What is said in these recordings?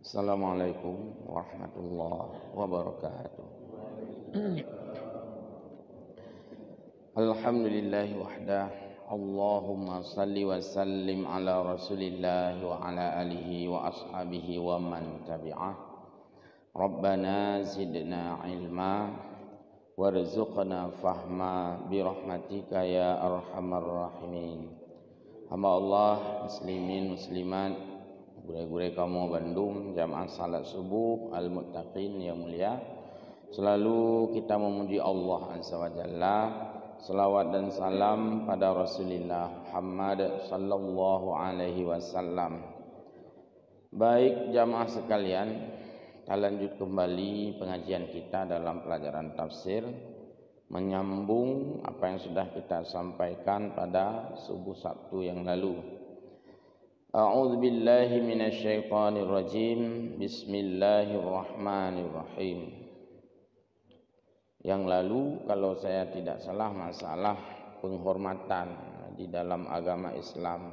Assalamualaikum warahmatullahi wabarakatuh. Alhamdulillahi wahdah. Allahumma salli wa sallim ala rasulillah wa ala alihi wa ashabihi wa man tabi'ah. Rabbana zidna ilma warzuqna fahma birahmatika ya arhamar rahimin. Hamba Allah, muslimin muslimat, gure-gure kamu Bandung, jamaah salat subuh al-muttaqin yang mulia, selalu kita memuji Allah Azza wa Jalla, selawat dan salam pada Rasulullah Muhammad sallallahu alaihi wasallam. Baik jamaah sekalian, kita lanjut kembali pengajian kita dalam pelajaran tafsir, menyambung apa yang sudah kita sampaikan pada subuh Sabtu yang lalu. A'udzu billahi minasyaitonir rajim. Bismillahirrahmanirrahim. Yang lalu kalau saya tidak salah masalah penghormatan di dalam agama Islam.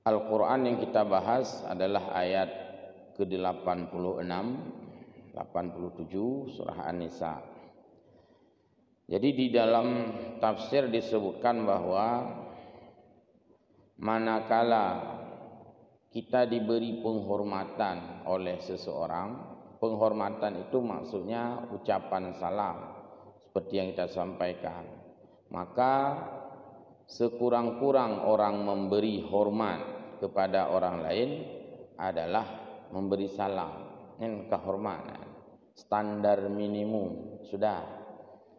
Al-Qur'an yang kita bahas adalah ayat ke-86, 87 surah An-Nisa. Jadi di dalam tafsir disebutkan bahwa manakala kita diberi penghormatan oleh seseorang, penghormatan itu maksudnya ucapan salam seperti yang kita sampaikan, maka sekurang-kurang orang memberi hormat kepada orang lain adalah memberi salam. Ini kehormatan, standar minimum sudah.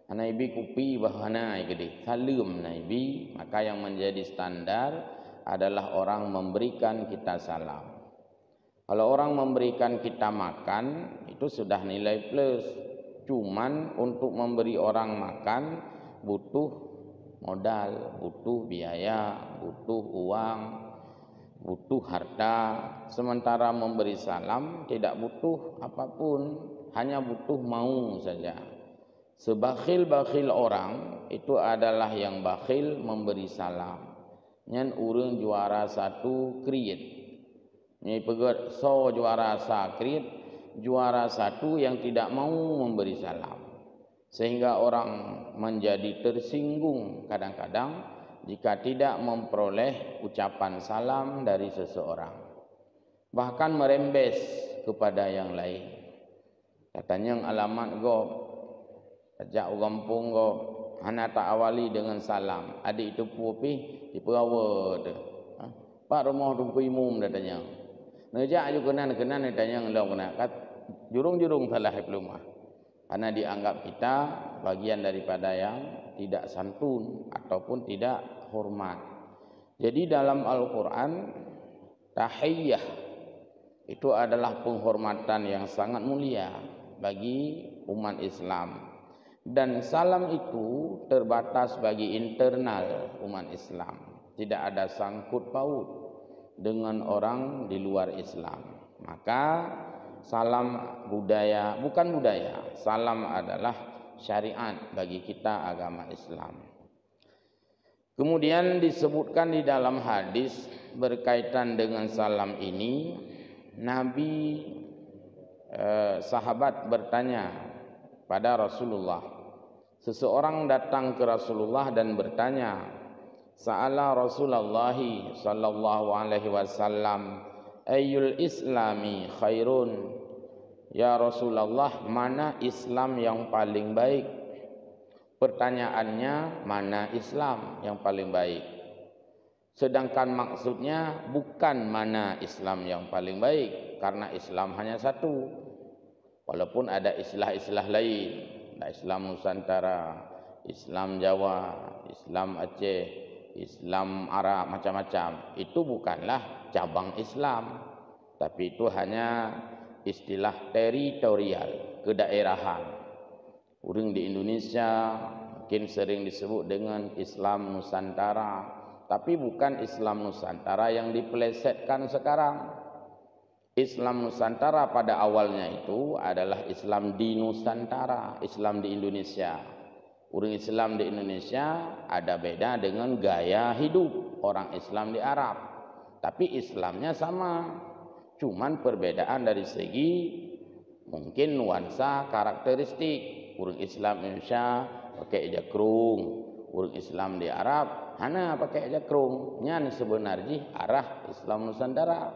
Naibi kupi bahana gede salam naibi, maka yang menjadi standar adalah orang memberikan kita salam. Kalau orang memberikan kita makan itu sudah nilai plus. Cuman untuk memberi orang makan butuh modal, butuh biaya, butuh uang, butuh harta. Sementara memberi salam tidak butuh apapun, hanya butuh mau saja. Sebakhil-bakhil orang itu adalah yang bakhil memberi salam. Nyan urang juara satu kriit, nyai pegat so juara sakrit, juara satu yang tidak mau memberi salam, sehingga orang menjadi tersinggung kadang-kadang jika tidak memperoleh ucapan salam dari seseorang, bahkan merembes kepada yang lain. Katanya yang alamat go ajak kampung go hana tak awali dengan salam, adik itu pupi di perawa tu. Pak rumah tu imum datanya. Nejak juga kenan datanya ngelong kena kat jurung-jurung salah rumah. Karena dianggap kita bagian daripada yang tidak santun ataupun tidak hormat. Jadi dalam Al-Qur'an tahiyyah itu adalah penghormatan yang sangat mulia bagi umat Islam. Dan salam itu terbatas bagi internal umat Islam, tidak ada sangkut paut dengan orang di luar Islam. Maka salam budaya, bukan budaya, salam adalah syariat bagi kita agama Islam. Kemudian disebutkan di dalam hadis berkaitan dengan salam ini, Nabi sahabat bertanya pada Rasulullah. Seseorang datang ke Rasulullah dan bertanya, Sa'ala Rasulullah sallallahu alaihi wasallam, ayyul islami khairun? Ya Rasulullah, mana Islam yang paling baik? Pertanyaannya, mana Islam yang paling baik? Sedangkan maksudnya bukan mana Islam yang paling baik, karena Islam hanya satu. Walaupun ada istilah-istilah lain, ada Islam Nusantara, Islam Jawa, Islam Aceh, Islam Arab, macam-macam. Itu bukanlah cabang Islam, tapi itu hanya istilah teritorial, kedaerahan. Orang di Indonesia mungkin sering disebut dengan Islam Nusantara, tapi bukan Islam Nusantara yang dipelesetkan sekarang. Islam Nusantara pada awalnya itu adalah Islam di Nusantara, Islam di Indonesia. Orang Islam di Indonesia ada beda dengan gaya hidup orang Islam di Arab. tapi Islamnya sama. Cuman perbedaan dari segi mungkin nuansa karakteristik. Orang Islam Indonesia pakai jakrung, orang Islam di Arab hana pakai jakrung. Nyan sebenarnya arah Islam Nusantara.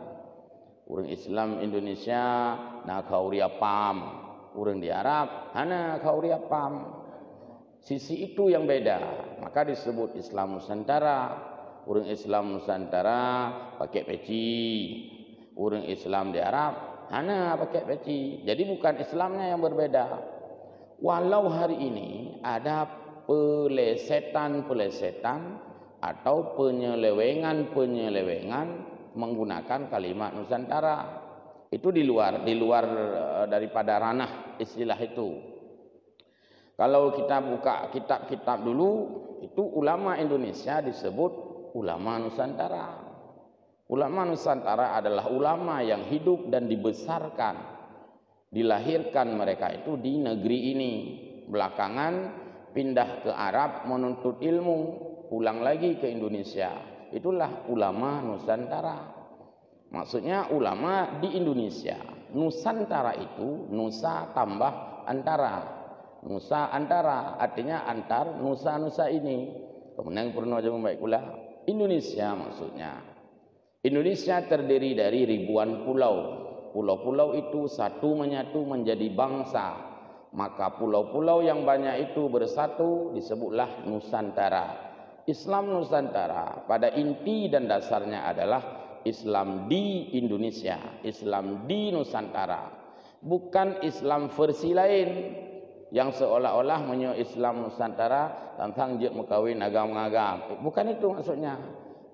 Orang Islam Indonesia nak kauria pam, orang di Arab hana kauria pam. Sisi itu yang beda, maka disebut Islam Nusantara. Orang Islam Nusantara pakai peci, orang Islam di Arab hana pakai peci. Jadi bukan Islamnya yang berbeda. Walau hari ini ada pelesetan-pelesetan atau penyelewengan-penyelewengan menggunakan kalimat Nusantara. Itu di luar daripada ranah istilah itu. Kalau kita buka kitab-kitab dulu, itu ulama Indonesia disebut ulama Nusantara. Ulama Nusantara adalah ulama yang hidup dan dibesarkan, dilahirkan mereka itu di negeri ini. Belakangan pindah ke Arab menuntut ilmu, pulang lagi ke Indonesia. Itulah ulama Nusantara. Maksudnya ulama di Indonesia. Nusantara itu nusa tambah antara. Nusa antara artinya antar nusa-nusa ini. Kemudian pernah aja membaik pula Indonesia maksudnya. Indonesia terdiri dari ribuan pulau. Pulau-pulau itu satu menyatu menjadi bangsa. Maka pulau-pulau yang banyak itu bersatu disebutlah Nusantara. Islam Nusantara pada inti dan dasarnya adalah Islam di Indonesia, Islam di Nusantara. Bukan Islam versi lain yang seolah-olah menyo Islam Nusantara tentang je mekawin agam-agam. Bukan itu maksudnya.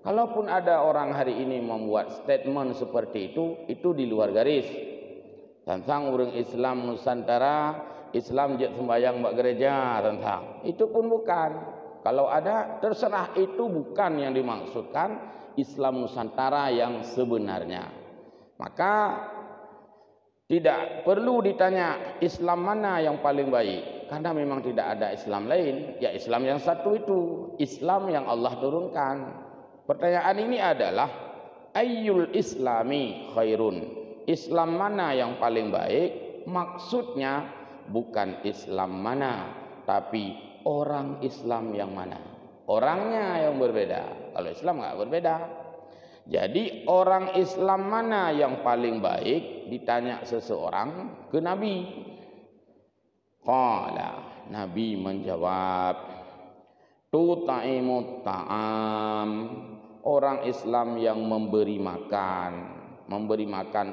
Kalaupun ada orang hari ini membuat statement seperti itu di luar garis. Tentang orang Islam Nusantara, Islam je sembahyang buat gereja tentang. Itu pun bukan. Kalau ada terserah, itu bukan yang dimaksudkan Islam Nusantara yang sebenarnya. Maka tidak perlu ditanya Islam mana yang paling baik, karena memang tidak ada Islam lain. Ya Islam yang satu itu, Islam yang Allah turunkan. Pertanyaan ini adalah ayyul islami khairun, Islam mana yang paling baik? Maksudnya bukan Islam mana, tapi orang Islam yang mana. Orangnya yang berbeda. Kalau Islam enggak berbeda. Jadi orang Islam mana yang paling baik ditanya seseorang ke Nabi. Qala, Nabi menjawab, tuta'imut ta'am, orang Islam yang memberi makan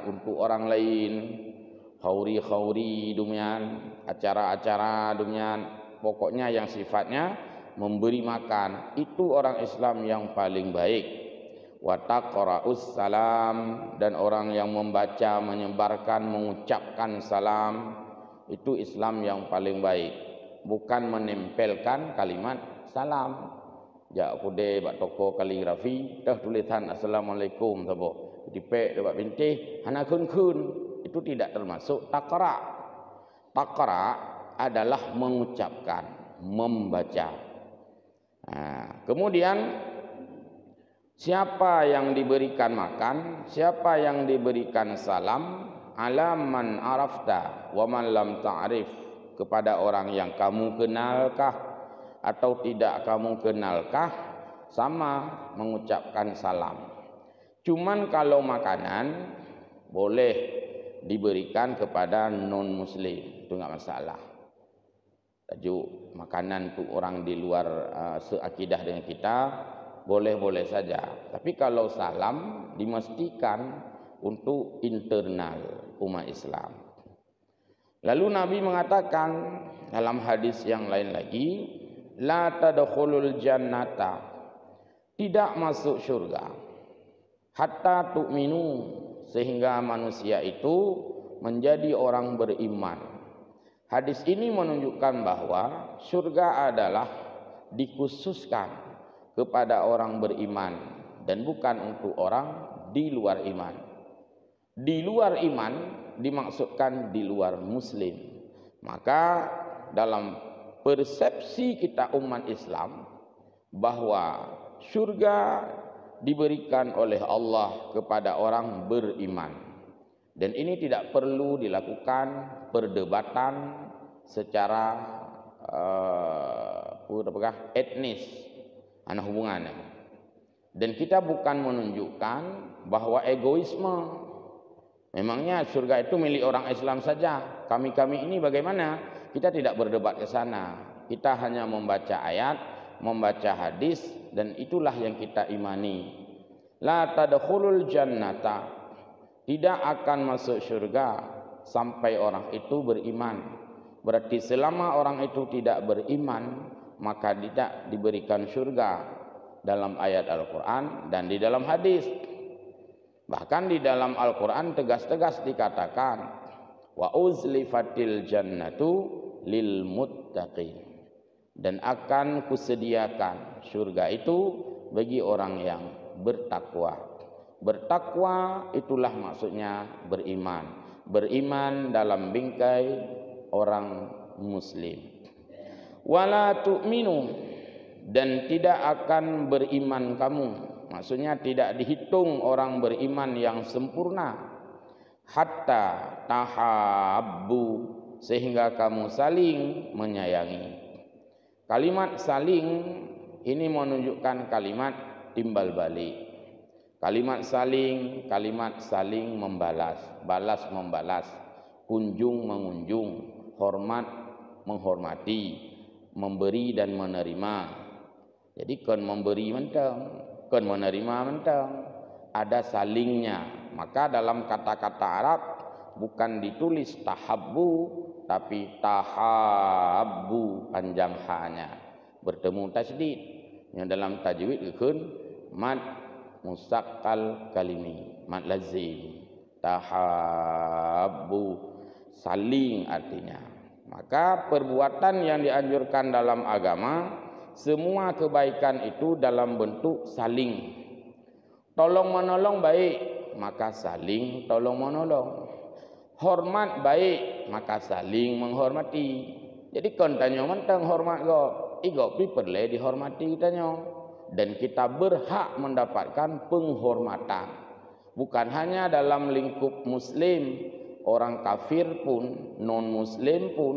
untuk orang lain, khauri-khauri dumian, acara-acara dumian, pokoknya yang sifatnya memberi makan, itu orang Islam yang paling baik. Wa taqra'us salam, dan orang yang membaca, menyebarkan, mengucapkan salam, itu Islam yang paling baik. Bukan menempelkan kalimat salam. Ja kude bak toko kaligrafi dah tulisan assalamualaikum sabo. Dipek dekat bintih hana kun-kun. Itu tidak termasuk taqra'. Taqra' adalah mengucapkan, membaca. Kemudian siapa yang diberikan makan, siapa yang diberikan salam, alaman arafta wa man lam ta'rif, kepada orang yang kamu kenalkah atau tidak kamu kenalkah, sama mengucapkan salam. Cuman kalau makanan boleh diberikan kepada non muslim, itu enggak masalah. Tajuk makanan untuk orang di luar seakidah dengan kita boleh-boleh saja. Tapi kalau salam dimestikan untuk internal umat Islam. Lalu Nabi mengatakan dalam hadis yang lain lagi, la tadkhulul jannata, tidak masuk syurga, hatta tu'minu, sehingga manusia itu menjadi orang beriman. Hadis ini menunjukkan bahwa syurga adalah dikhususkan kepada orang beriman dan bukan untuk orang di luar iman. Di luar iman dimaksudkan di luar muslim. Maka dalam persepsi kita umat Islam bahwa syurga diberikan oleh Allah kepada orang beriman. Dan ini tidak perlu dilakukan perdebatan secara etnis, ana hubungannya. Dan kita bukan menunjukkan bahwa egoisme, memangnya surga itu milik orang Islam saja, kami ini bagaimana? Kita tidak berdebat ke sana. Kita hanya membaca ayat, membaca hadis, dan itulah yang kita imani. La tadkhulul jannata, tidak akan masuk surga sampai orang itu beriman. Berarti selama orang itu tidak beriman, maka tidak diberikan surga dalam ayat Al-Quran dan di dalam hadis. Bahkan di dalam Al-Quran tegas-tegas dikatakan, wa uzlifatil jannatu lil muttaqin, dan akan kusediakan surga itu bagi orang yang bertakwa. Bertakwa itulah maksudnya beriman. Beriman dalam bingkai orang muslim. Wala tu'minu, dan tidak akan beriman kamu, maksudnya tidak dihitung orang beriman yang sempurna, hatta tahabbu, sehingga kamu saling menyayangi. Kalimat saling ini menunjukkan kalimat timbal balik. Kalimat saling membalas, balas membalas, kunjung mengunjung, hormat menghormati, memberi dan menerima. Jadi kon memberi mentang, kon menerima mentang, ada salingnya. Maka dalam kata-kata Arab bukan ditulis tahabbu, tapi tahabbu, panjang hanya, bertemu tasdid. Yang dalam tajwid ikun mad musaqqal kalimi, mad lazim. Tahabbu, saling artinya. Maka perbuatan yang dianjurkan dalam agama, semua kebaikan itu dalam bentuk saling. Tolong menolong baik, maka saling tolong menolong. Hormat baik, maka saling menghormati. Jadi kon tanya mentang hormat go, igo pi perle dihormati tanya. Dan kita berhak mendapatkan penghormatan. Bukan hanya dalam lingkup muslim, orang kafir pun, non muslim pun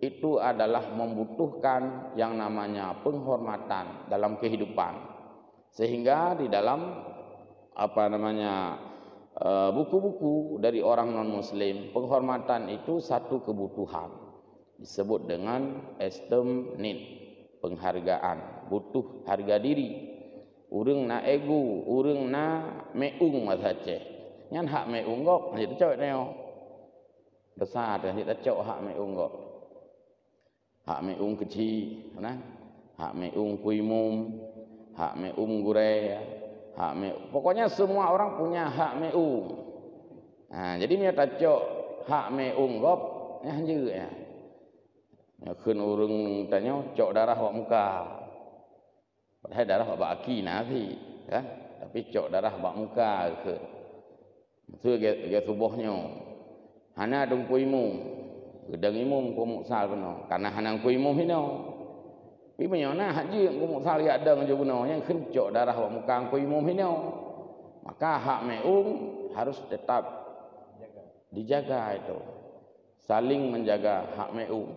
itu adalah membutuhkan yang namanya penghormatan dalam kehidupan. Sehingga di dalam buku-buku dari orang non muslim, penghormatan itu satu kebutuhan, disebut dengan esteem need, penghargaan, butuh harga diri. Urang na ego, urang na meung masace. Nyan hak meung gok, jadi cok neo. Besar dan kita cok hak meung gok. Hak meung kecil, nah. Hak meung kuimum, hak meung gure, hak meung. Pokoknya semua orang punya hak meung. Nah, jadi nyata cok hak meung gok, ya juga ya. Ya kun urang tanya cok darah wak muka. Padahal darah wak baki nanti, kan? Tapi cok darah wak muka ke. Itu ge tubuhnya. Hana dong kuimu. Gedang imum ku muksal beno. Karena hanang kuimu hino. Pi menyona haji ku muksal ya dang jo beno yang kun cok darah wak muka kuimu hino. Maka hak meung harus tetap dijaga itu. Saling menjaga hak meung.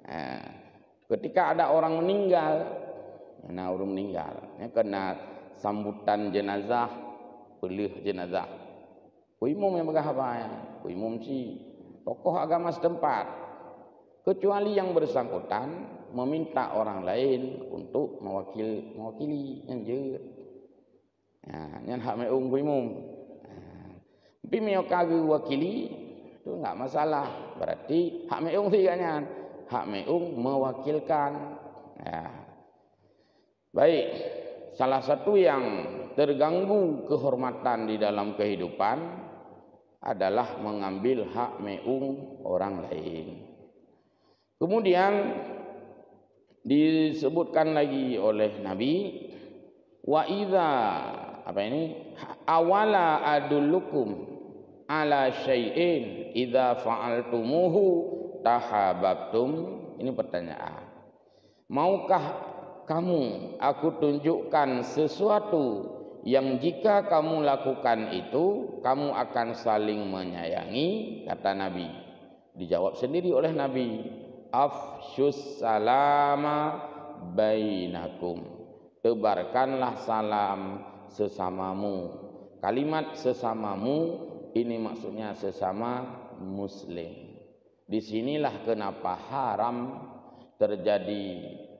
Nah, ketika ada orang meninggal, ya, kena sambutan jenazah, pelih jenazah. Kuimum yang bergahabaya, kuimum si tokoh agama setempat. Kecuali yang bersangkutan meminta orang lain untuk mewakili yang je. Nah, yang hak meung kuimum. Tapi meyokagu wakili itu enggak masalah. Berarti hak meung tiganya. Hak meung mewakilkan. Ya. Baik, salah satu yang terganggu kehormatan di dalam kehidupan adalah mengambil hak meung orang lain. Kemudian disebutkan lagi oleh Nabi, wa idza awala adullukum ala syai'in idza fa'altumuhu tahabbtum. Ini pertanyaan. Maukah aku tunjukkan sesuatu yang jika kamu lakukan itu, kamu akan saling menyayangi, kata Nabi. Dijawab sendiri oleh Nabi, afsyus salama bainakum. Tebarkanlah salam sesamamu. Kalimat sesamamu ini maksudnya sesama muslim. Disinilah kenapa haram terjadi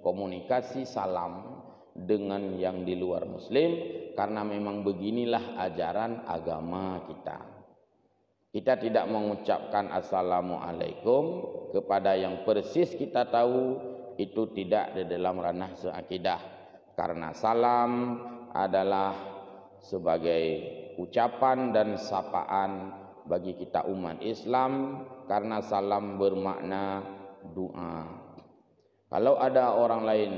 komunikasi salam dengan yang di luar muslim, karena memang beginilah ajaran agama kita. Kita tidak mengucapkan assalamualaikum kepada yang persis kita tahu itu tidak di dalam ranah seakidah, karena salam adalah sebagai ucapan dan sapaan bagi kita umat Islam, karena salam bermakna doa. Kalau ada orang lain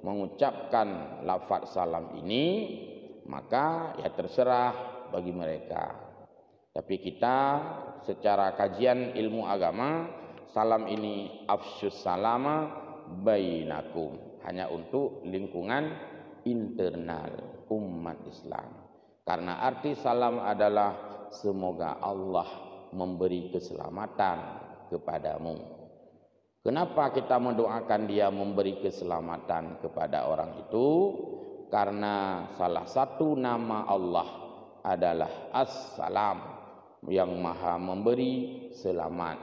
mengucapkan lafaz salam ini, maka ya terserah bagi mereka. Tapi kita secara kajian ilmu agama, salam ini afsyus salama bainakum, hanya untuk lingkungan internal umat Islam. Karena arti salam adalah semoga Allah memberi keselamatan kepadamu. Kenapa kita mendoakan dia memberi keselamatan kepada orang itu? Karena salah satu nama Allah adalah As-Salam, yang maha memberi selamat.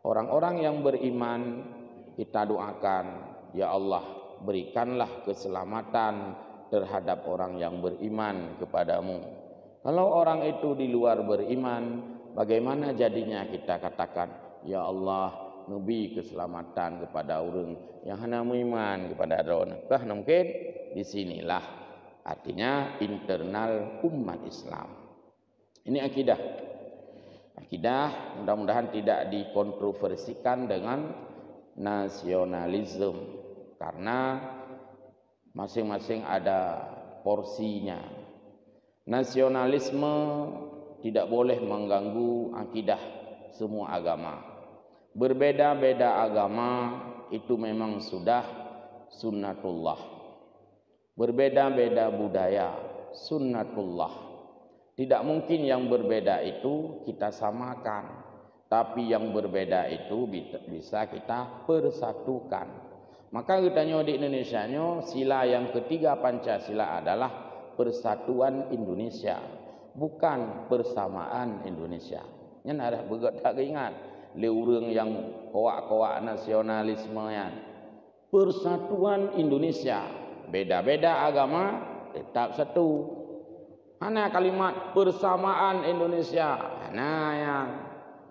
Orang-orang yang beriman kita doakan, ya Allah berikanlah keselamatan terhadap orang yang beriman kepadamu. Kalau orang itu di luar beriman, bagaimana jadinya kita katakan, ya Allah nabi keselamatan kepada orang yang hanya beriman kepada Allah? Bah, mungkin disinilah artinya internal umat Islam. Ini akidah. Akidah mudah-mudahan tidak dikontroversikan dengan nasionalisme, karena masing-masing ada porsinya. Nasionalisme tidak boleh mengganggu akidah semua agama. Berbeda-beda agama itu memang sudah sunnatullah. Berbeda-beda budaya sunnatullah. Tidak mungkin yang berbeda itu kita samakan, tapi yang berbeda itu bisa kita persatukan. Maka katanya di Indonesia sila yang ketiga Pancasila adalah persatuan Indonesia, bukan persamaan Indonesia. Yang ada begat tak ingat le urang yang kowak-kowak nasionalisme yang persatuan Indonesia, beda-beda agama tetap satu. Mana kalimat persamaan Indonesia? Nah yang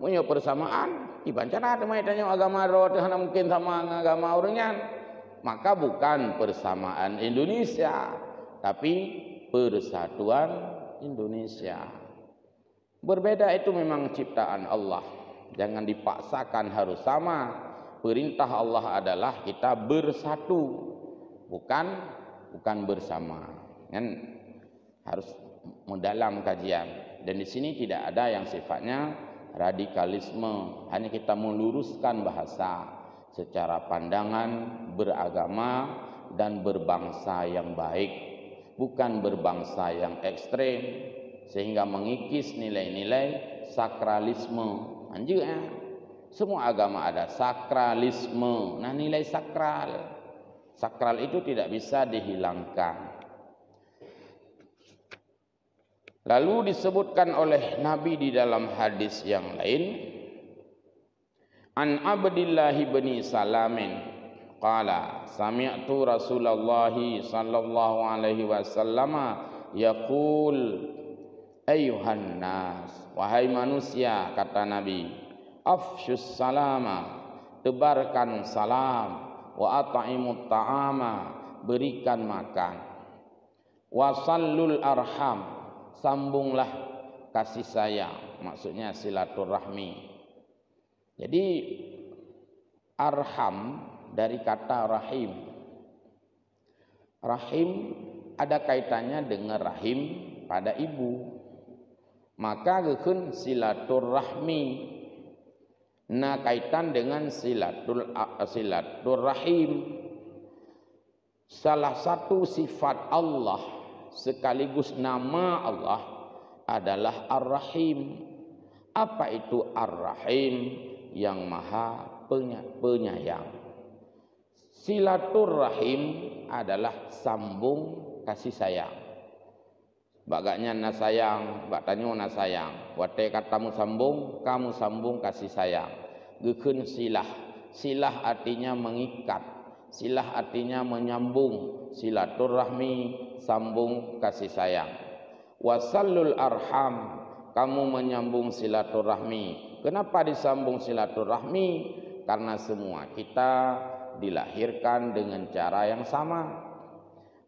punya persamaan dibancana teman tanya agama roh hanya mungkin sama agama orangnya, maka bukan persamaan Indonesia tapi persatuan Indonesia. Berbeda itu memang ciptaan Allah, jangan dipaksakan harus sama. Perintah Allah adalah kita bersatu, bukan bersama. Kan harus mendalam kajian, dan di sini tidak ada yang sifatnya radikalisme, hanya kita meluruskan bahasa secara pandangan beragama dan berbangsa yang baik, bukan berbangsa yang ekstrem sehingga mengikis nilai-nilai sakralisme. Anjir ya, semua agama ada sakralisme. Nah, nilai sakral itu tidak bisa dihilangkan. Lalu disebutkan oleh Nabi di dalam hadis yang lain, an Abdillah bin Salamin qala sami'tu Rasulullah sallallahu alaihi wasallam yaqul ayyuhan nas, wahai manusia, kata Nabi, afsyus salama, tebarkan salam, wa at'imut ta'ama, berikan makan, wa sallul arham, sambunglah kasih sayang, maksudnya silaturahmi. Jadi arham dari kata rahim. Rahim ada kaitannya dengan rahim pada ibu. Maka gekeun silaturahmi na kaitan dengan silaturahim. Salah satu sifat Allah sekaligus nama Allah adalah Ar-Rahim. Apa itu Ar-Rahim? Yang Maha Penyayang. Silaturrahim adalah sambung kasih sayang. Bagaknya na sayang, bak tanyo na sayang. Wate katamu sambung, kamu sambung kasih sayang. Gekeun silah. Silah artinya mengikat. Silah artinya menyambung. Silaturrahmi, sambung kasih sayang. Wasallul arham, kamu menyambung silaturahmi. Kenapa disambung silaturahmi? Karena semua kita dilahirkan dengan cara yang sama.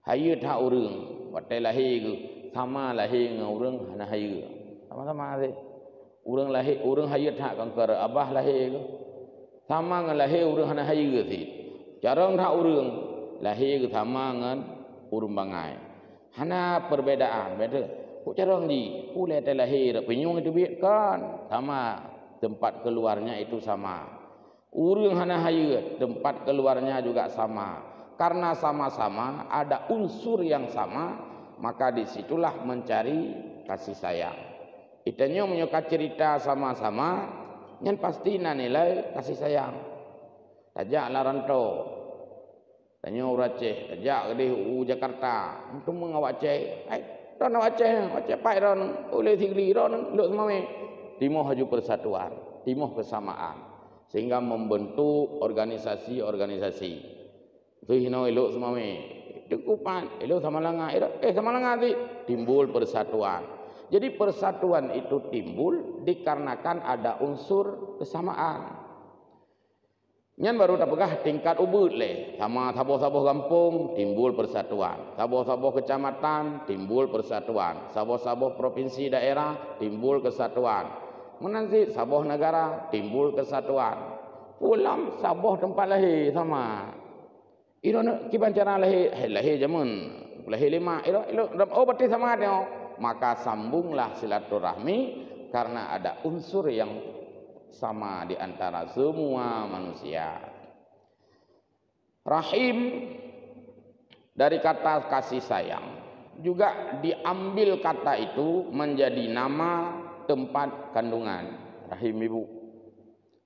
Hayu tak urang, watai lahir sama lahir dengan urang hana hayu. Sama-sama aja. Urang lahir, urang hayu tak kangkar abah lahir. Sama dengan lahir urang hana hayu sih. Jarang tak urang lahir sama dengan urang bangai. Hana perbedaan, beda. Kok jarang di, boleh terlahir, penyung itu biarkan. Sama, tempat keluarnya itu sama. Urang hana hayu, tempat keluarnya juga sama. Karena sama-sama ada unsur yang sama, maka disitulah mencari kasih sayang. Itanya menyuka cerita sama-sama, yang pasti nilai kasih sayang. Tajaklah rantau. Tanya orang Aceh, tajak ke Jakarta, untuk mengawak Aceh. Ron Aceh pai ron, oleh tinggi ron, luk semua timoh haju persatuan, timoh kesamaan, sehingga membentuk organisasi-organisasi. Itu hino elok semua cukupan, elok sama langa, sama langa timbul persatuan. Jadi persatuan itu timbul dikarenakan ada unsur kesamaan. Nyan baru dapegah tingkat ubud le, sama saboh-saboh kampung timbul persatuan, saboh-saboh kecamatan timbul persatuan, saboh-saboh provinsi daerah timbul kesatuan, menanti saboh negara timbul kesatuan. Pulang saboh tempat lahir sama. Iron kiban cara lahir jamun lahir lima, oh berarti sama dia. Maka sambunglah silaturahmi karena ada unsur yang sama di antara semua manusia. Rahim dari kata kasih sayang juga diambil kata itu menjadi nama tempat kandungan. Rahim ibu.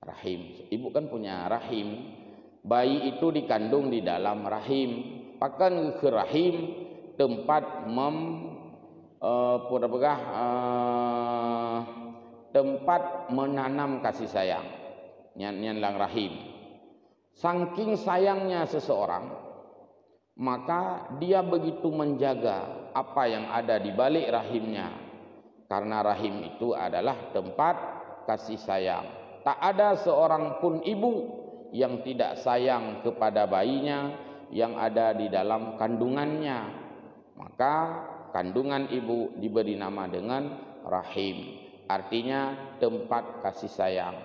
Rahim. Ibu kan punya rahim. Bayi itu dikandung di dalam rahim. Bahkan ke rahim tempat tempat menanam kasih sayang. Nyan lang rahim. Saking sayangnya seseorang, maka dia begitu menjaga apa yang ada di balik rahimnya. Karena rahim itu adalah tempat kasih sayang. Tak ada seorang pun ibu yang tidak sayang kepada bayinya yang ada di dalam kandungannya. Maka kandungan ibu diberi nama dengan rahim. Artinya tempat kasih sayang.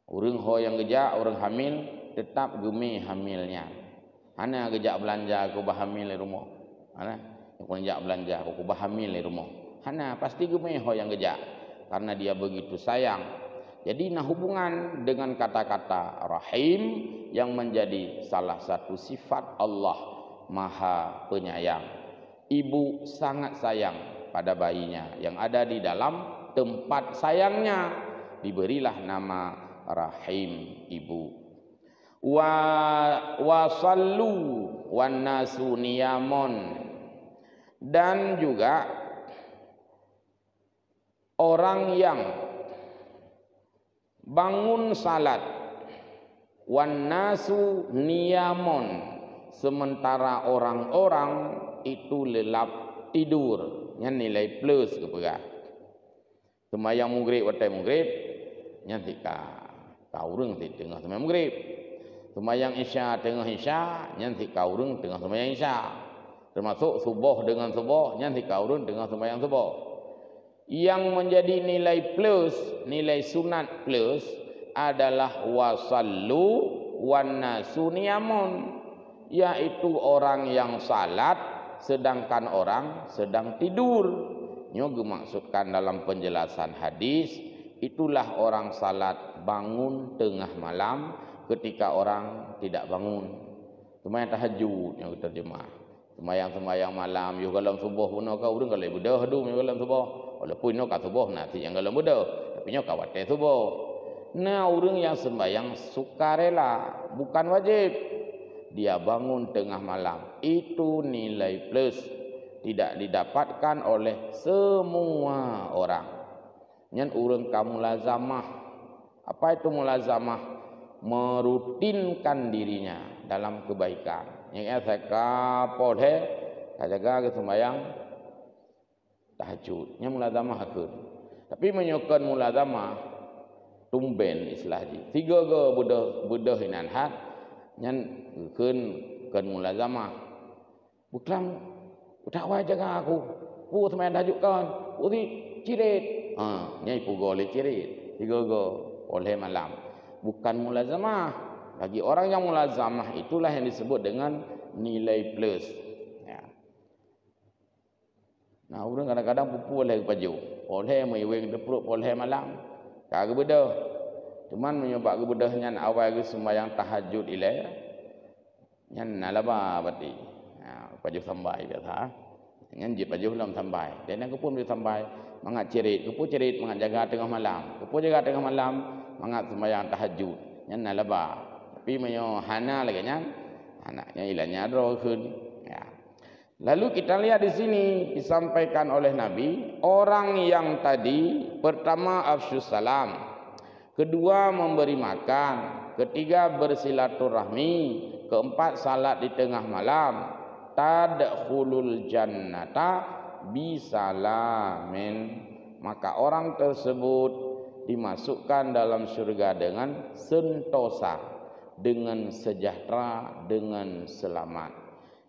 Orang ho yang gejak, orang hamil tetap gemi hamilnya. Hana gejak belanja aku bahamil di rumah. Hana yang gejak belanja aku bahamil di rumah. Hana pasti gemi ho yang gejak karena dia begitu sayang. Jadi nah hubungan dengan kata-kata rahim yang menjadi salah satu sifat Allah Maha Penyayang. Ibu sangat sayang pada bayinya yang ada di dalam tempat sayangnya, diberilah nama rahim ibu. Wasallu wan nasu niyamun, dan juga orang yang bangun salat, wan nasu niyamun, sementara orang-orang itu lelap tidur. Yang nilai plus kepada semayang maghrib watai maghrib nyanti ka urang ti tengah semayang maghrib. Semayang isya tengah isya nyanti ka urang tengah semayang isya. Termasuk subuh dengan subuh nyanti ka urang tengah semayang subuh. Yang menjadi nilai plus, nilai sunat plus adalah wasallu wan nasu niyamun, yaitu orang yang salat sedangkan orang sedang tidur. Nyogu maksudkan dalam penjelasan hadis, itulah orang salat bangun tengah malam ketika orang tidak bangun. Sembahyang tahajud yang terjemah. Sembahyang malam yo dalam subuh pun kau urang kalau bedah hadu dalam subuh. Walaupun no ka subuh nanti yang dalam bedah, tapi nyo ka wate subuh. Nah, urang yang sembahyang sukarela, bukan wajib. Dia bangun tengah malam. Itu nilai plus. Tidak didapatkan oleh semua orang. Nyen urang kamu lazamah. Apa itu mulazamah? Merutinkan dirinya dalam kebaikan. Yang saya kapolhe, kajaga ke sembahyang tahajud. Yang mulazamah hakun. Tapi menyukan mulazamah tumben istilah ji. Tiga ke budah hinan hat. Yang kan mulazamah. Bukan tak wajah aku. Pu sembahyang tahajud kan. Pu cirit. Nyai pu goleh cirit. Tiga ke oleh malam. Bukan mulazamah. Bagi orang yang mulazamah itulah yang disebut dengan nilai plus. Ya. Nah, orang kadang-kadang pupu oleh baju. Oleh meweng depruk oleh malam. Kagak bedah. Cuman menyebab kebedahnya awal ke sembahyang tahajud ilai. Yang nalaba berarti. Ya, baju sampai biasa. Yang jip baju belum sampai. Dan yang pun belum sampai. Mangat cerit. Kepu cerit mangat jaga tengah malam. Kepu jaga tengah malam. Mangat sembahyang tahajud. Yang nalaba. Tapi menyo hana lagi nya anaknya ilahnya rohun ya. Lalu kita lihat di sini disampaikan oleh Nabi, orang yang tadi pertama afsyus salam, kedua memberi makan, ketiga bersilaturahmi, keempat salat di tengah malam, tadkhulul jannata bisalamin, maka orang tersebut dimasukkan dalam surga dengan sentosa, dengan sejahtera, dengan selamat.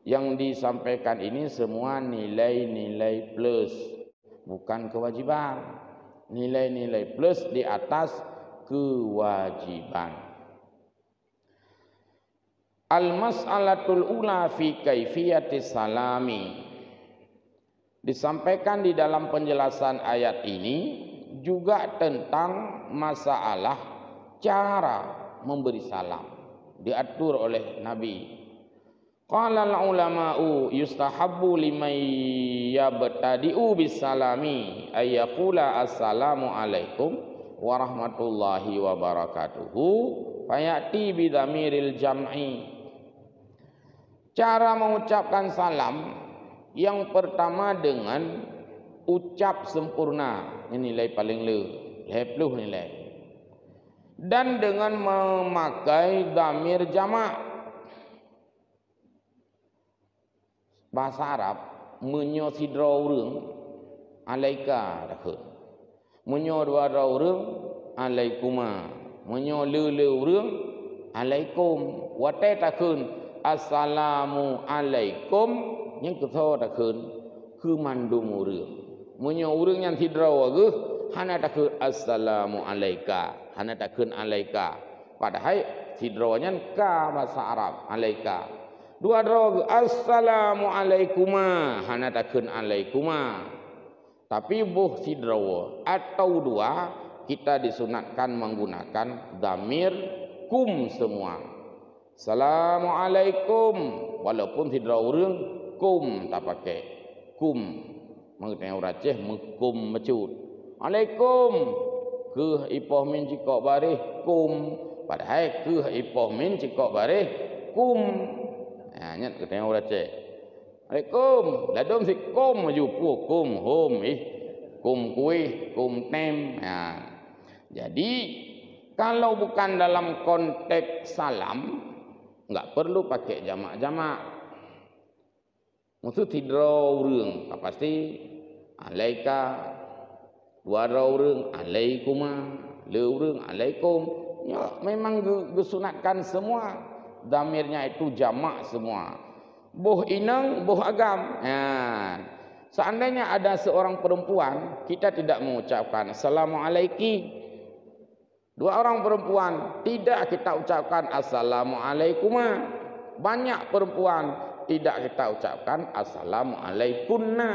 Yang disampaikan ini semua nilai-nilai plus, bukan kewajiban. Nilai-nilai plus di atas kewajiban. Al-mas'alatul ula fi kaifiyatis salami. Disampaikan di dalam penjelasan ayat ini juga tentang masalah cara memberi salam. Diatur oleh Nabi. Qala al-ulama'u yustahabbu liman yabtadi'u bisalami ayyaqula assalamu alaikum warahmatullahi wabarakatuhu fayati bidhamiril jam'i. Cara mengucapkan salam yang pertama dengan ucap sempurna, ini nilai paling lepluh nilai, dan dengan memakai dhamir jamak. Bahasa Arab menyo sidra urang alaika takut, menyo dua urang alaikuma, menyo le urang alaikum, wate takun assalamu alaikum yang ketho takun ke mandum urang, menyo urang yang sidra waguh hana takun assalamu alaika, hana takun alaika, padahal sidrawanya ka bahasa Arab alaika. Dua drog assalamu alaikuma hana takun alaikuma. Tapi buh sidrawa atau dua kita disunatkan menggunakan dhamir kum semua. Assalamualaikum walaupun sidrawa urang kum tak pakai kum. Mengenai uraceh mekum mecut. Alaikum ke ipoh min cikok barih kum. Padahal ke ipoh min cikok barih kum. Nyat ke tengok uraceh. Alaikum, ladom si kum maju pu kum hom kum kuih, kum tem. Jadi kalau bukan dalam konteks salam enggak perlu pakai jamak-jamak. Maksud tidra urang, pasti alaika, dua urang alaikuma, le urang alaikum. Ya, memang disunatkan semua. Damirnya itu jamak semua. Boh inang, boh agam. Seandainya ada seorang perempuan, kita tidak mengucapkan assalamualaiki. Dua orang perempuan, tidak kita ucapkan assalamualaikum. Banyak perempuan, tidak kita ucapkan assalamualaikunna.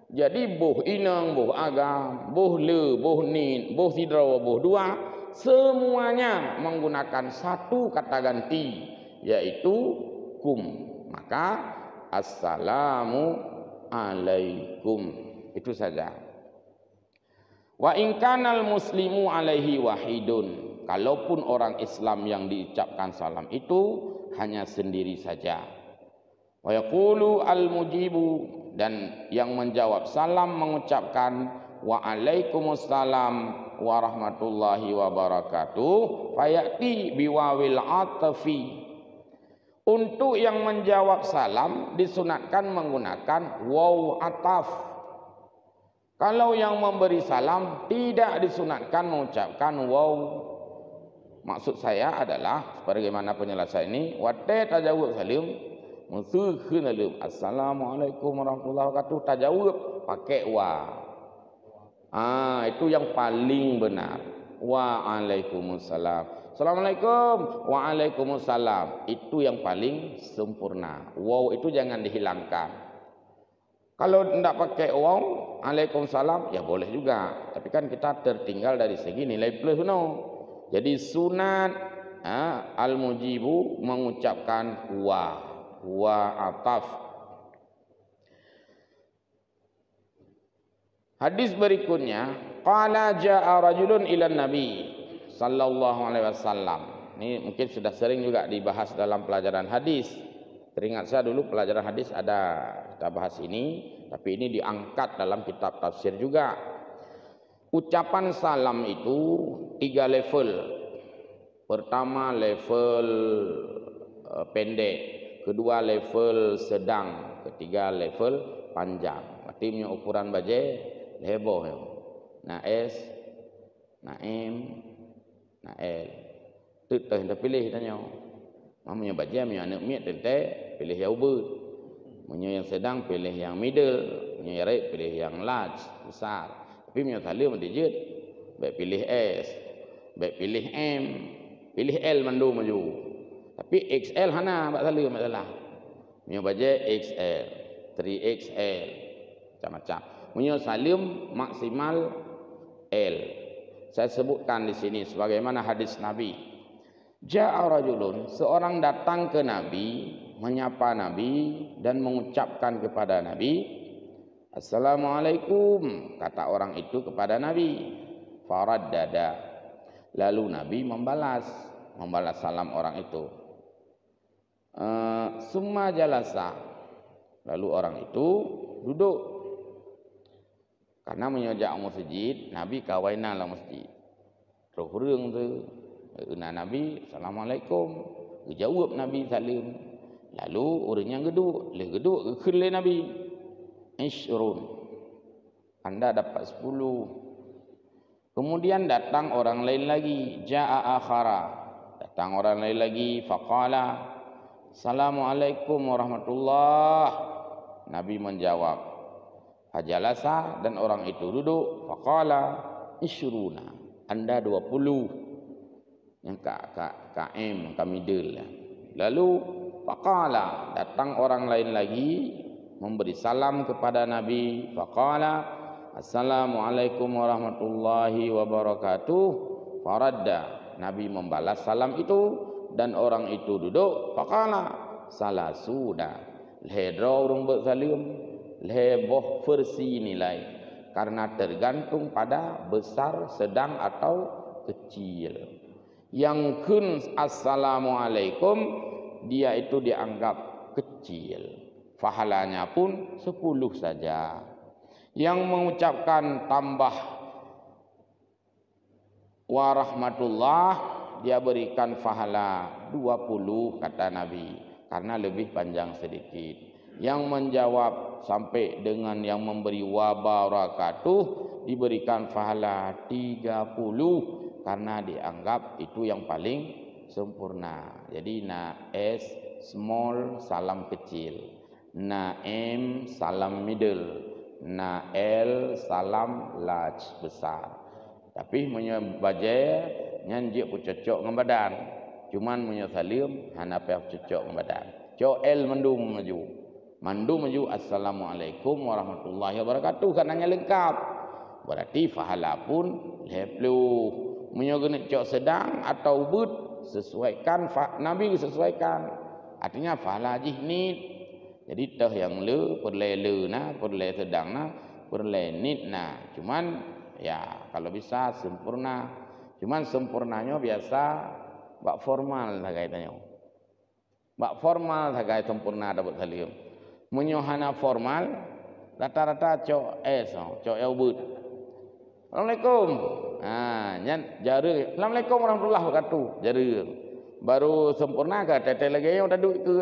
Jadi boh inang, boh agam, boh le, boh nin, boh sidrawa, boh dua, semuanya menggunakan satu kata ganti, yaitu hukum. Maka assalamu alaikum. Itu saja. Wa in kanal muslimu alaihi wahidun. Kalaupun orang Islam yang diucapkan salam itu hanya sendiri saja. Wa yaqulu al-mujibu, dan yang menjawab salam mengucapkan wa alaikumussalam wa rahmatullahi wa barakatuh, fayati biwawil atfi. Untuk yang menjawab salam disunatkan menggunakan waw ataf. Kalau yang memberi salam tidak disunatkan mengucapkan waw. Maksud saya adalah bagaimana penyelesaian ini, wate tajawub salim musuhun alim assalamualaikum warahmatullahi wabarakatuh, tajawub pakai wa. Itu yang paling benar. Waalaikumsalam. Assalamualaikum. Waalaikumsalam. Itu yang paling sempurna. Wow itu jangan dihilangkan. Kalau tidak pakai wow, Waalaikumsalam ya boleh juga. Tapi kan kita tertinggal dari segi nilai plus no. Jadi sunat al-mujibu mengucapkan wa ataf. Hadis berikutnya, qala jaa rajulun ila nabi sallallahu alaihi wasallam. Ini mungkin sudah sering juga dibahas dalam pelajaran hadis. Teringat saya dulu pelajaran hadis ada kita bahas ini, tapi ini diangkat dalam kitab tafsir juga. Ucapan salam itu 3 level. Pertama level pendek, kedua level sedang, ketiga level panjang. Berarti punya ukuran baje heboh ya. Na S, na M, na L. Tu dah pilih tanya. Mamanya baje punya anak miat tente pilih yang ubud. Punya yang sedang pilih yang middle, punya yang right pilih yang large, besar. Tapi punya salim digit, baik pilih S, baik pilih M, pilih L mandu maju. Tapi XL hana bak salim masalah. Punya baje XL, 3XL, macam-macam. Punya salim maksimal L. Saya sebutkan di sini sebagaimana hadis Nabi. Ja'a rajulun, seorang datang ke Nabi, menyapa Nabi dan mengucapkan kepada Nabi, Assalamualaikum, kata orang itu kepada Nabi. Faraddada, lalu Nabi membalas salam orang itu. Summa jalasa, lalu orang itu duduk. Karena menyejak masjid, Nabi kawaina lah masjid. Terus hurung tu, Nabi Assalamualaikum, jawab Nabi salim. Lalu orang yang geduk ke Nabi. Ishrun, Anda dapat 10. Kemudian datang orang lain lagi, ja'a akhara, datang orang lain lagi, faqala Assalamualaikum warahmatullahi. Nabi menjawab, fajalasa, dan orang itu duduk, faqala ishruna, Anda 20. Yang KM, middle. Lalu faqala, datang orang lain lagi memberi salam kepada Nabi, faqala assalamualaikum warahmatullahi wabarakatuh. Faradda, Nabi membalas salam itu dan orang itu duduk, faqala salasuna, lehedra urung bersalim, leheboh versi nilai, karena tergantung pada besar, sedang atau kecil. Yang kun assalamualaikum, dia itu dianggap kecil, pahalanya pun 10 saja. Yang mengucapkan tambah warahmatullah, dia berikan pahala 20 kata Nabi, karena lebih panjang sedikit. Yang menjawab sampai dengan yang memberi wabarakatuh diberikan pahala 30, karena dianggap itu yang paling sempurna. Jadi na S small salam kecil, na M salam middle, na L salam large besar. Tapi menyebaje nyanjik pun cocok dengan badan, cuman punya salim hana payah cocok dengan badan. Cok L mandu maju assalamualaikum warahmatullahi wabarakatuh, kananya lengkap, berarti pahala pun leplu. Menyogenik cok sedang atau but, sesuaikan Nabi sesuaikan. Artinya fahala jihnit. Jadi teh yang le perle na, perle sedang na, perle nit na. Cuman ya kalau bisa sempurna. Cuman sempurnanya biasa bak formal lah kaitannya. Bak formal sagai sempurna dapat salim. Menyohana formal rata-rata cok cok but. Assalamualaikum. Nyan jare. Assalamualaikum warahmatullahi wabarakatuh. Jare. Baru sempurna ke tete lagi yang dah duduk ke.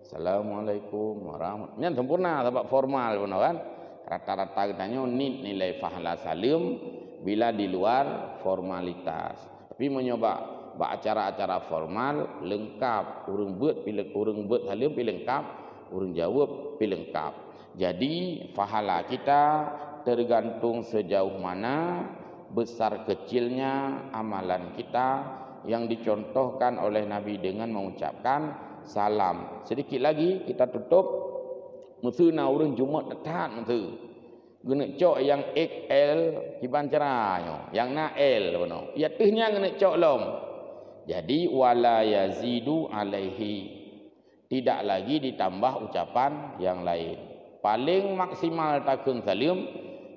Assalamualaikum warahmatullahi. Nyan sempurna sebab formal benar kan. Rata-rata katanya nilai fahala salim bila di luar formalitas. Tapi menyoba acara-acara formal lengkap, urang buat salim pi lengkap, urang jawab pi lengkap. Jadi pahala kita tergantung sejauh mana besar kecilnya amalan kita yang dicontohkan oleh Nabi dengan mengucapkan salam. Sedikit lagi kita tutup. Mesuna urang Jumat datang tu. Guna cok yang XL kiban ceranyo, yang na L beno. Ya tehnya guna cok lom. Jadi wala yazidu alaihi. Tidak lagi ditambah ucapan yang lain. Paling maksimal takun salim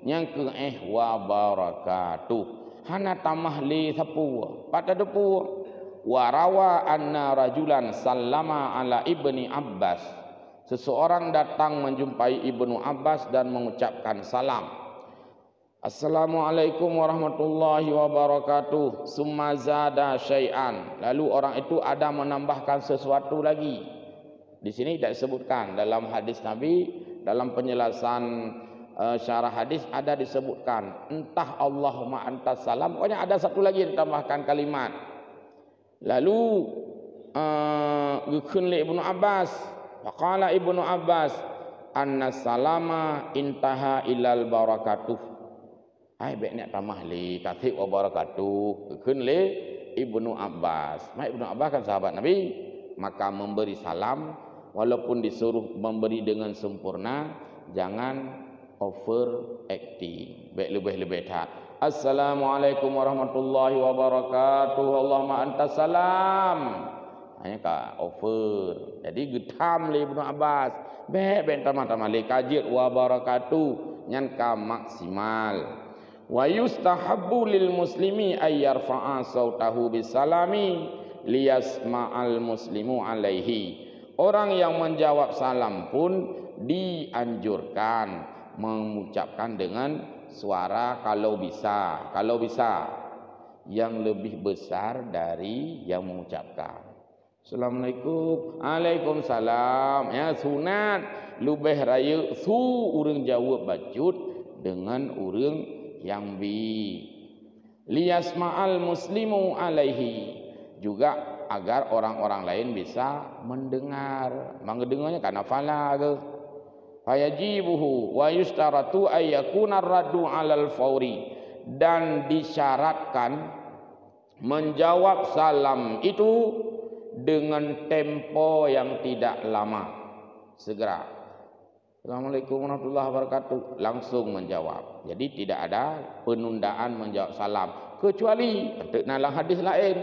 yang ke wa barakatuh. Hana tamah li sapu. Pada depu. Warawa anna rajulan sallama ala ibni Abbas. Seseorang datang menjumpai Ibnu Abbas dan mengucapkan salam. Assalamualaikum warahmatullahi wabarakatuh. Summa zada syai'an. Lalu orang itu ada menambahkan sesuatu lagi. Di sini tidak disebutkan dalam hadis Nabi, dalam penjelasan syarah hadis ada disebutkan entah Allahumma antas salam. Pokoknya ada satu lagi ditambahkan kalimat. Lalu gukun li Ibnu Abbas. Faqala Ibnu Abbas anna salama intaha ilal barakatuh. Ai baik nak tamah li katib wa barakatuh. Gukun li Ibnu Abbas. Ibnu Abbas kan sahabat Nabi, maka memberi salam walaupun disuruh memberi dengan sempurna, jangan over acting. Baik lebih-lebih tak. Assalamualaikum warahmatullahi wabarakatuh. Allahumma antas salam. Hanya ka over. Jadi getam li Ibnu Abbas. Baik tamah-tamah li kajir wa barakatuh nyan ka maksimal. Wa yustahabbu lil muslimi ay yarfa'a sautahu bisalami liyasma'al muslimu alaihi. Orang yang menjawab salam pun dianjurkan mengucapkan dengan suara kalau bisa yang lebih besar dari yang mengucapkan. Assalamualaikum, Waalaikumsalam. Ya sunat lubeh raya su urang jawab bacut dengan urang yang bi. Liyasma'al muslimu alaihi, juga agar orang-orang lain bisa mendengar. Mendengarnya karena fala ke. Fayajibuhu wa yustaratu ayyakuna raddu 'alal fauri, dan disyaratkan menjawab salam itu dengan tempo yang tidak lama, segera. Assalamualaikum warahmatullahi wabarakatuh, langsung menjawab. Jadi tidak ada penundaan menjawab salam, kecuali dalam hadis lain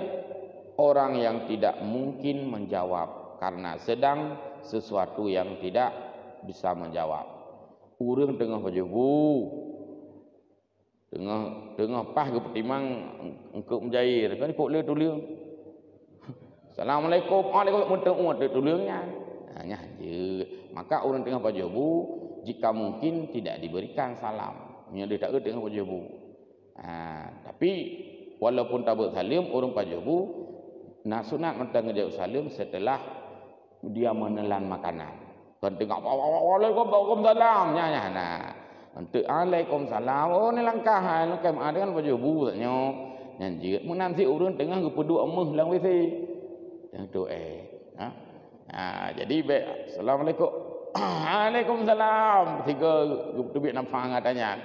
orang yang tidak mungkin menjawab karena sedang sesuatu yang tidak bisa menjawab. Urang tengah pajebu, tengah pah ke petimang engkau menjair kan ikut le tuliang. Assalamualaikum, waalaikumsalam, tuliangnya. Hanya je. Maka orang tengah pajebu jika mungkin tidak diberikan salam. Nya dia tak tengah pajebu. Tapi walaupun tak bersalim orang pajebu, nah sunat mentang ngejawab salim setelah dia menelan makanan. Kan tengok waalaikumsalam nya nah. Untuk waalaikumsalam, oh ni langkah lu kem ada kan pajebu taknya. Nyanji menanti orang tengah gepedu emeh lang WC. Yang tu jadi baik. Assalamualaikum. Waalaikumsalam. Tiga tubik nampak katanya.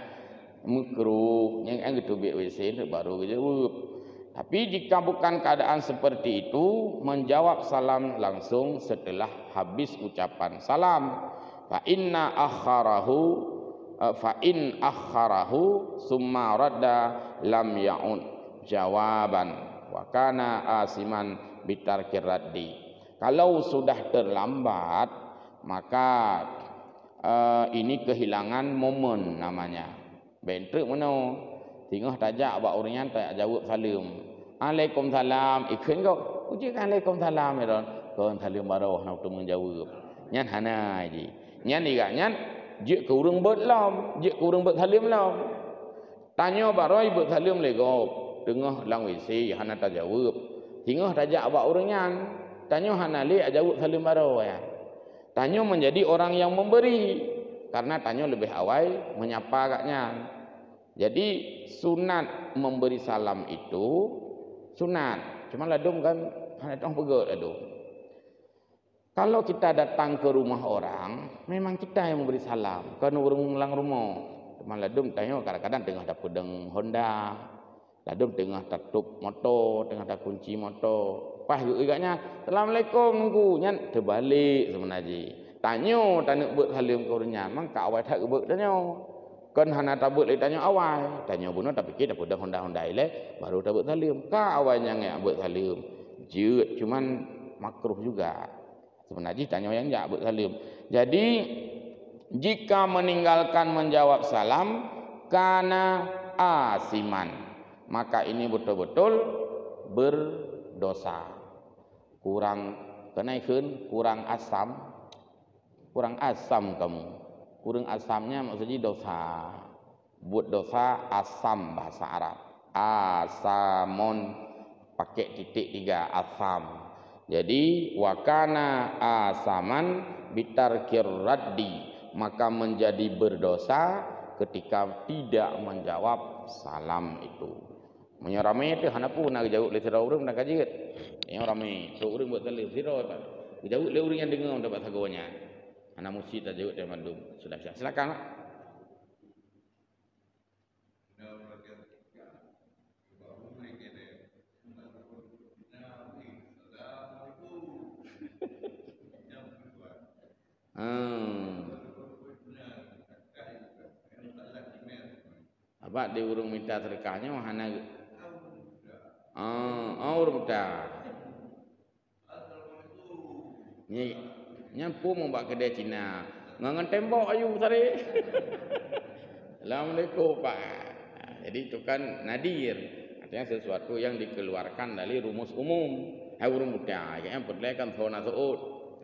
Mukruh yang tubik WC baru jawab. Tapi jika bukan keadaan seperti itu, menjawab salam langsung setelah habis ucapan salam. Fa in akharahu summa radda lam ya'ud jawaban wa kana asiman bitarkir raddi. Kalau sudah terlambat, maka ini kehilangan momen namanya. Bentrek mana? Tengah tajak buat orangnya tak jawab salam. Waalaikumsalam. Ikut kau. Ujikan Waalaikumsalam. Kau salam baru nak tu menjawab. Nyan hana je. Nyan igaknya je ke urang bet lam, je ke urang bet salam lam. Tanya baru bet salam lego. Tengah lang WC hana tak jawab. Tengah tajak buat orangnya. Tanya hana le jawab salam baru ya. Tanya menjadi orang yang memberi karena tanya lebih awal menyapa agaknya. Jadi sunat memberi salam itu sunat. Cuma ladum kan datang pegot ladum. Kalau kita datang ke rumah orang, memang kita yang memberi salam. Kan orang ulang rumah. Cuma ladum tanya kadang-kadang tengah ada pedang Honda, ladum tengah tutup motor, tengah ada kunci motor. Pas agaknya Assalamualaikum nunggu nyan terbalik sebenarnya. Tanya buat salam ke orangnya, mang ka awal tak buat tanya. Kan hana tabut le tanya awal. Tanya bunuh tapi kita dah Honda ile baru tabut salam. Ka awalnya ngai buat salam. Jeut cuman makruh juga. Sebenarnya tanya yang jak buat salam. Jadi jika meninggalkan menjawab salam kana asiman, maka ini betul-betul berdosa. Kurang kenaikan, kurang asam kamu. Kurang asamnya maksudnya dosa. Buat dosa asam bahasa Arab. Asamon pakai titik 3 asam. Jadi wakana asaman bitarkir raddi, maka menjadi berdosa ketika tidak menjawab salam itu. Menyerami itu hana pun nak jawab le sira urang nak kaji. Yang ramai, so urang buat salam sira tak. Jawab le urang yang dengar dapat sagawanya. Anak mesti tak jawab dia mandum. Sudah silakan. Apa di urung minta terkahnya hana urung minta. Ni nyampu membak kedai Cina. Ngangan tembok ayu tadi. Assalamualaikum Pak. Jadi itu kan nadir. Artinya sesuatu yang dikeluarkan dari rumus umum. Urung minta. Yang perlekan thona suud.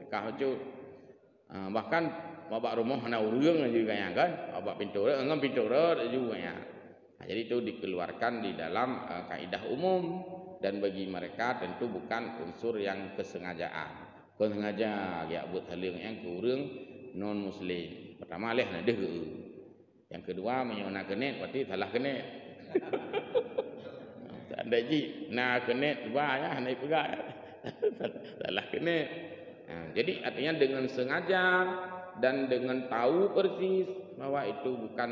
Terkah ucut. Bahkan babak rumah hana urang juga ya kan. Babak pintu ngam pintu juga ya. Jadi itu dikeluarkan di dalam kaidah umum dan bagi mereka tentu bukan unsur yang kesengajaan. Kau sengaja ya buat saling yang ke urang non muslim. Pertama leh nak deh. Yang kedua menyona kenet berarti salah kenet. Tak ada ji. Nah kenet bah ya naik pegang. Salah kenet. Jadi artinya dengan sengaja dan dengan tahu persis bahwa itu bukan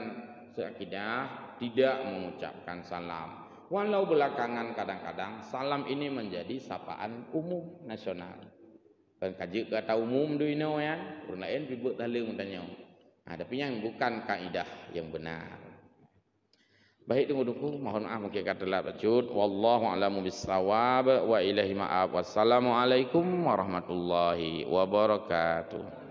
seakidah, tidak mengucapkan salam. Walau belakangan kadang-kadang salam ini menjadi sapaan umum nasional. Kan kaji kata umum du ino ya, orang lain ribut salam tanya. Tapi yang bukan kaidah yang benar. Baik tunggu-tunggu, mohon maaf mungkin kata telah bacut. Wallahu a'lamu bissawab wa ilahi ma'af. Wassalamualaikum warahmatullahi wabarakatuh.